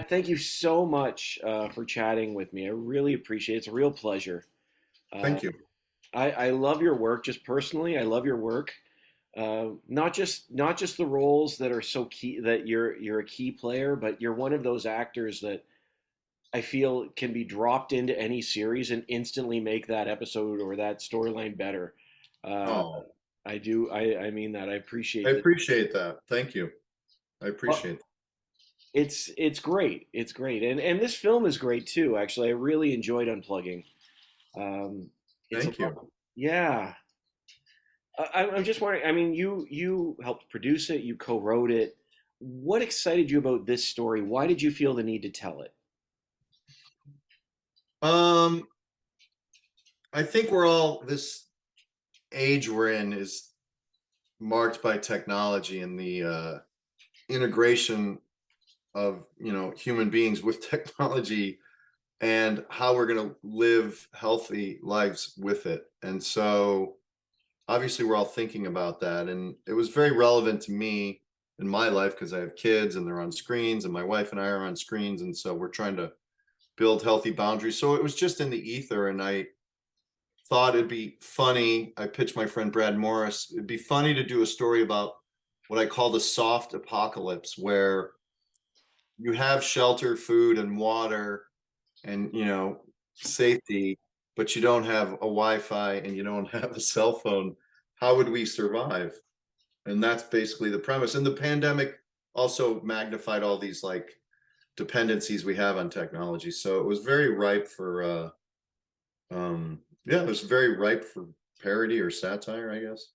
Matt, thank you so much for chatting with me. I really appreciate it. It's a real pleasure. Uh, Thank you. I love your work, just personally. I love your work. Not just the roles that are so key that you're a key player, but you're one of those actors that I feel can be dropped into any series and instantly make that episode or that storyline better. Uh, Oh, I do. I mean that. I I appreciate that. appreciate that. Thank you. I Well, appreciate that. it's great. It's great, and this film is great too. Actually, I really enjoyed Unplugging. It's a Thank you. lot. Yeah. I'm just wondering. I mean, you helped produce it. You co-wrote it. What excited you about this story? Why did you feel the need to tell it? Um, I think we're all this age we're in is marked by technology and the integration of human beings with technology and how we're going to live healthy lives with it. And so obviously we're all thinking about that, and it was very relevant to me in my life because I have kids and they're on screens and my wife and I are on screens, and so we're trying to build healthy boundaries. So it was just in the ether, and I thought it'd be funny. I pitched my friend Brad Morris. It'd be funny to do a story about what I call the soft apocalypse, where you have shelter, food, and water, and safety, but you don't have a Wi-Fi and you don't have a cell phone. How would we survive? And that's basically the premise. And the pandemic also magnified all these like dependencies we have on technology. So it was very ripe for yeah, it was very ripe for parody or satire, I guess.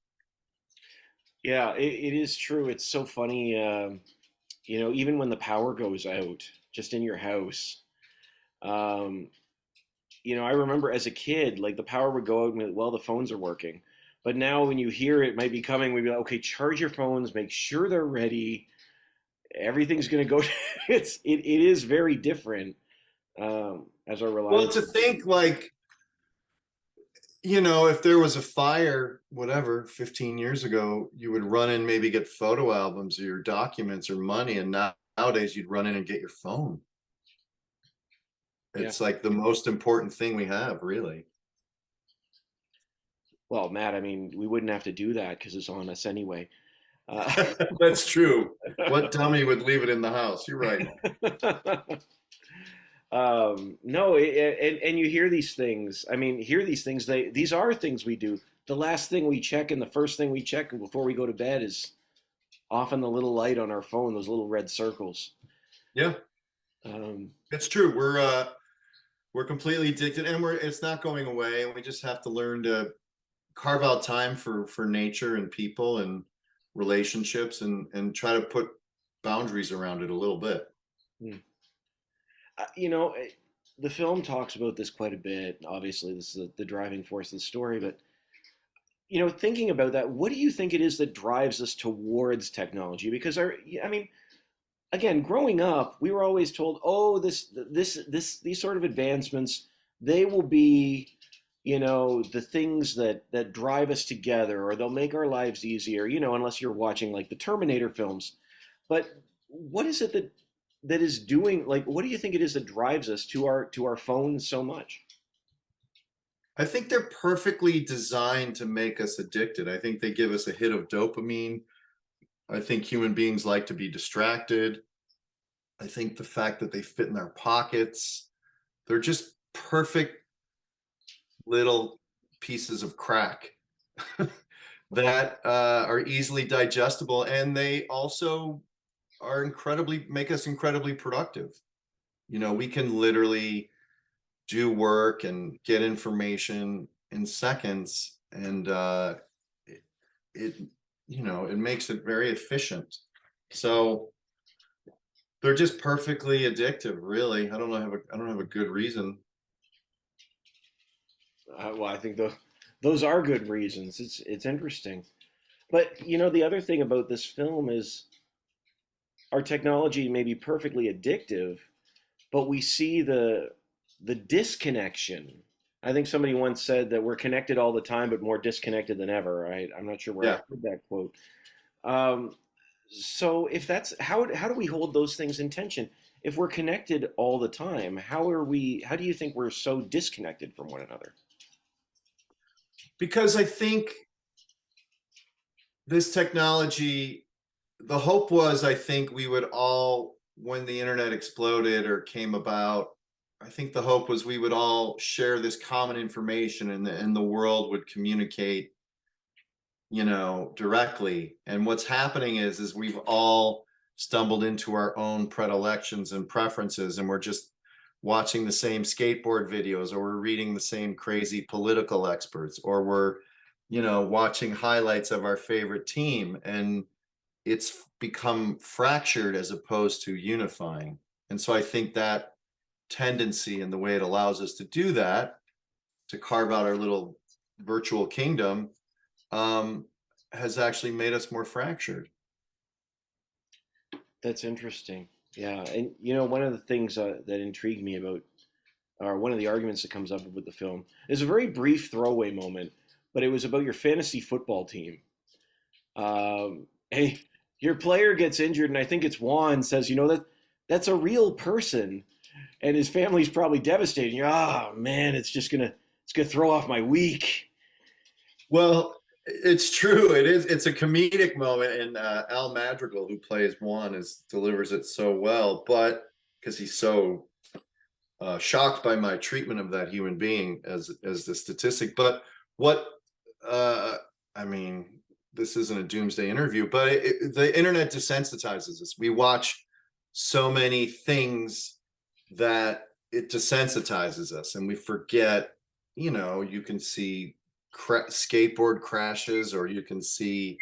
Yeah, it is true. It's so funny. Even when the power goes out, just in your house. Um, I remember as a kid, like the power would go out and well, the phones are working. But now when you hear it might be coming, we'd be like, okay, charge your phones, make sure they're ready. Everything's gonna go. It is very different as our Well, reliance. to think like, if there was a fire, whatever, 15 years ago, you would run in, maybe get photo albums or your documents or money. And nowadays you'd run in and get your phone. Yeah. It's like the most important thing we have, really. Well, Matt, I mean, we wouldn't have to do that because it's on us anyway. Uh, That's true. What dummy would leave it in the house? You're right. no, and you hear these things. I mean, hear these things. These are things we do. The last thing we check and the first thing we check before we go to bed is often the little light on our phone, those little red circles. Yeah, Um, it's true. We're completely addicted, and it's not going away. And we just have to learn to carve out time for nature and people and relationships, and try to put boundaries around it a little bit. hmm. You know, the film talks about this quite a bit. Obviously, this is the driving force of the story. But thinking about that, what do you think it is that drives us towards technology? Because I mean, again, growing up, we were always told, "Oh, these sort of advancements, they will be, the things that drive us together, or they'll make our lives easier." Unless you're watching like the Terminator films. But what is it that is doing? Like, what do you think it is that drives us to our phones so much? I think they're perfectly designed to make us addicted. I think they give us a hit of dopamine. I think human beings like to be distracted. I think the fact that they fit in our pockets, they're just perfect little pieces of crack that are easily digestible, and they also are incredibly make us incredibly productive. We can literally do work and get information in seconds, and it, it it makes it very efficient. So they're just perfectly addictive, really. I don't have a good reason. Well, I think those are good reasons. It's interesting. But the other thing about this film is our technology may be perfectly addictive, but we see the disconnection. I think somebody once said that we're connected all the time, but more disconnected than ever. Right? I'm not sure where I Yeah. heard that quote. Um, So if that's how do we hold those things in tension? If we're connected all the time, how do you think we're so disconnected from one another? Because I think this technology, the hope was, I think we would all, when the internet exploded or came about, I think the hope was we would all share this common information, and the world would communicate, directly. And what's happening is we've all stumbled into our own predilections and preferences, and we're just watching the same skateboard videos, or we're reading the same crazy political experts, or we're, watching highlights of our favorite team. And it's become fractured as opposed to unifying. And so I think that tendency and the way it allows us to do that, to carve out our little virtual kingdom, um, has actually made us more fractured. That's interesting. Yeah, and one of the things that intrigued me about, or one of the arguments that comes up with the film, is a very brief throwaway moment, but it was about your fantasy football team. Hey, your player gets injured, and I think it's Juan says, that's a real person, and his family's probably devastated. You're, oh man, it's gonna throw off my week. Well, it's true. It is. It's a comedic moment, and Al Madrigal, who plays Juan, delivers it so well. But because he's so shocked by my treatment of that human being as the statistic. But what uh, I mean, this isn't a doomsday interview, but the internet desensitizes us. We watch so many things that it desensitizes us, and we forget. You can see skateboard crashes, or you can see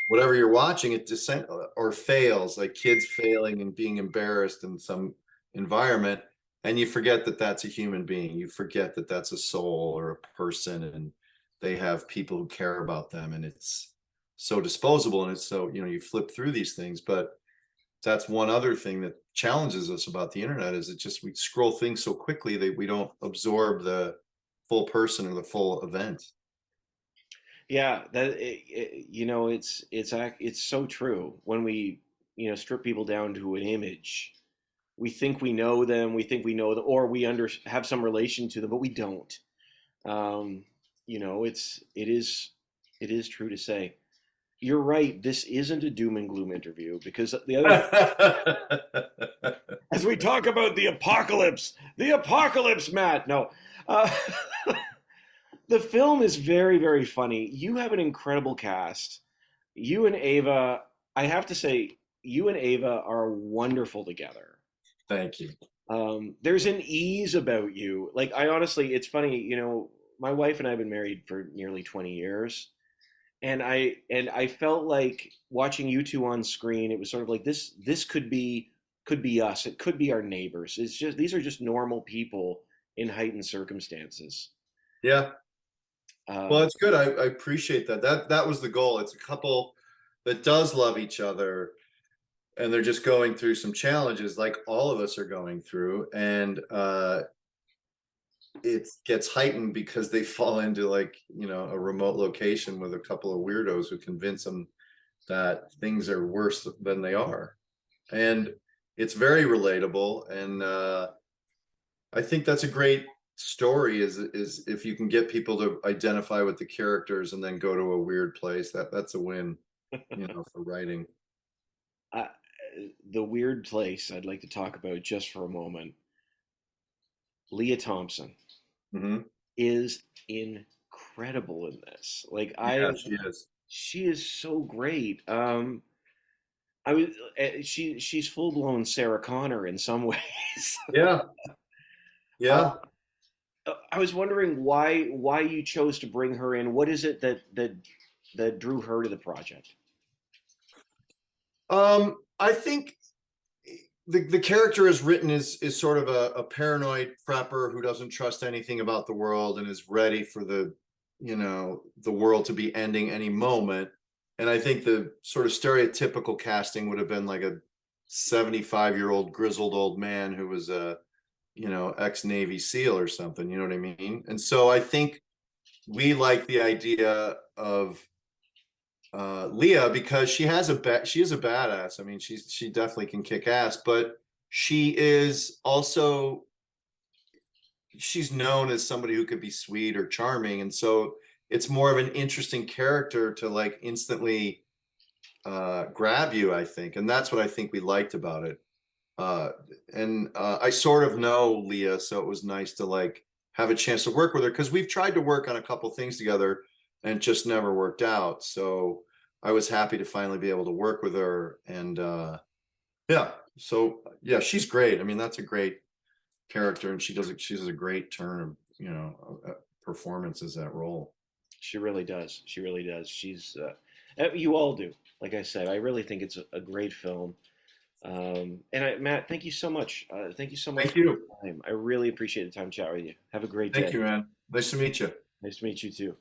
whatever you're watching, it descent or fails, like kids failing and being embarrassed in some environment, and you forget that that's a human being. You forget that that's a soul or a person, and they have people who care about them, and it's so disposable, and it's so, you flip through these things. But that's one other thing that challenges us about the internet, is it just, we scroll things so quickly that we don't absorb the full person or the full event. Yeah, it's so true. When we strip people down to an image, we think we know them, we think we know them, or we have some relation to them, but we don't. Um, it is true to say. You're right. This isn't a doom and gloom interview, because as we talk about the apocalypse, Matt. No, uh, the film is very, very funny. You have an incredible cast. You and Ava, I have to say, you and Ava are wonderful together. Thank you. There's an ease about you. Like, I honestly, it's funny. My wife and I have been married for nearly 20 years, and I felt like watching you two on screen. It was sort of like this could be us. It could be our neighbors. It's just these are just normal people in heightened circumstances. Yeah. Well, Um, it's good. I appreciate that. That was the goal. It's a couple that does love each other, and they're just going through some challenges like all of us are going through. And it gets heightened because they fall into, like, a remote location with a couple of weirdos who convince them that things are worse than they are. And it's very relatable. And I think that's a great story, is if you can get people to identify with the characters and then go to a weird place, that's a win, for writing. I, the weird place I'd like to talk about just for a moment. Leah Thompson Hmm. is incredible in this. Like, Yeah, she is. she is so great. I was she's full blown Sarah Connor in some ways. Yeah, uh, yeah. I was wondering why you chose to bring her in. What is it that drew her to the project? I think the character is written is sort of a paranoid prepper who doesn't trust anything about the world and is ready for the world to be ending any moment. And I think the sort of stereotypical casting would have been like a 75-year-old grizzled old man who was a ex-Navy SEAL or something. You know what I mean? And so I think we like the idea of Leah, because she is a badass. I mean, she definitely can kick ass, but she is also she's known as somebody who could be sweet or charming, and so it's more of an interesting character to like instantly grab you, I think, and that's what I think we liked about it. Uh, and I sort of know Leah, so it was nice to like have a chance to work with her because we've tried to work on a couple things together and it just never worked out. So I was happy to finally be able to work with her, and yeah, so yeah, she's great. I mean, that's a great character, and she does a great turn of performance as that role. She really does. She really does. You all do. Like I said, I really think it's a great film. Matt, thank you so much. Thank you so much Thank for your you. time. I really appreciate the time to chat with you. Have a great Thank day. you, man. Nice to meet you. Nice to meet you too.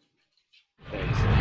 Thanks.